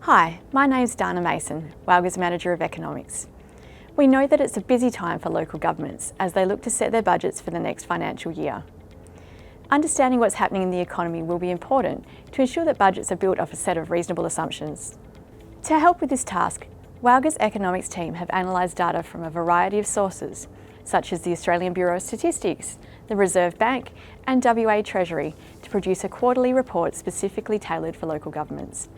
Hi, my name's Dana Mason, WALGA's Manager of Economics. We know that it's a busy time for local governments as they look to set their budgets for the next financial year. Understanding what's happening in the economy will be important to ensure that budgets are built off a set of reasonable assumptions. To help with this task, WALGA's economics team have analysed data from a variety of sources, such as the Australian Bureau of Statistics, the Reserve Bank and WA Treasury, to produce a quarterly report specifically tailored for local governments.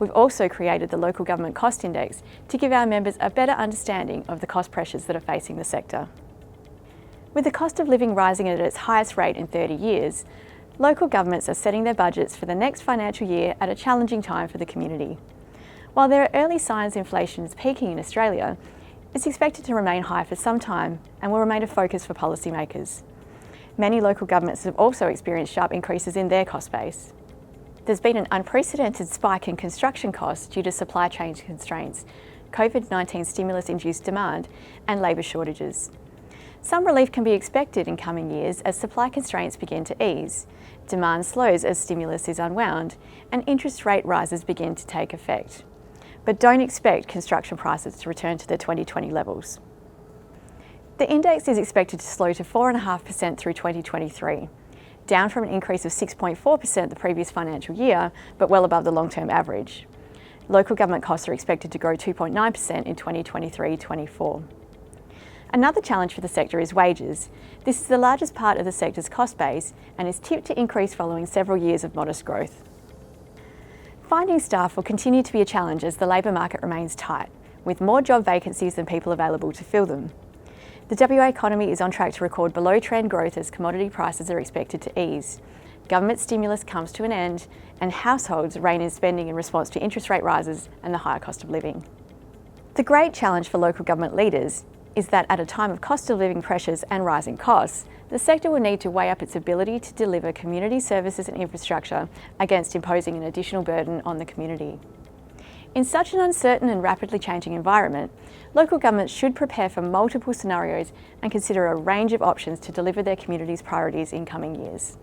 We've also created the Local Government Cost Index to give our members a better understanding of the cost pressures that are facing the sector. With the cost of living rising at its highest rate in 30 years, local governments are setting their budgets for the next financial year at a challenging time for the community. While there are early signs inflation is peaking in Australia, it's expected to remain high for some time and will remain a focus for policymakers. Many local governments have also experienced sharp increases in their cost base. There's been an unprecedented spike in construction costs due to supply chain constraints, COVID-19 stimulus-induced demand and labour shortages. Some relief can be expected in coming years as supply constraints begin to ease, demand slows as stimulus is unwound, and interest rate rises begin to take effect. But don't expect construction prices to return to their 2020 levels. The index is expected to slow to 4.5% through 2023. Down from an increase of 6.4% the previous financial year, but well above the long-term average. Local government costs are expected to grow 2.9% in 2023-24. Another challenge for the sector is wages. This is the largest part of the sector's cost base and is tipped to increase following several years of modest growth. Finding staff will continue to be a challenge as the labour market remains tight, with more job vacancies than people available to fill them. The WA economy is on track to record below-trend growth as commodity prices are expected to ease. Government stimulus comes to an end and households rein in spending in response to interest rate rises and the higher cost of living. The great challenge for local government leaders is that at a time of cost of living pressures and rising costs, the sector will need to weigh up its ability to deliver community services and infrastructure against imposing an additional burden on the community. In such an uncertain and rapidly changing environment, local governments should prepare for multiple scenarios and consider a range of options to deliver their community's priorities in coming years.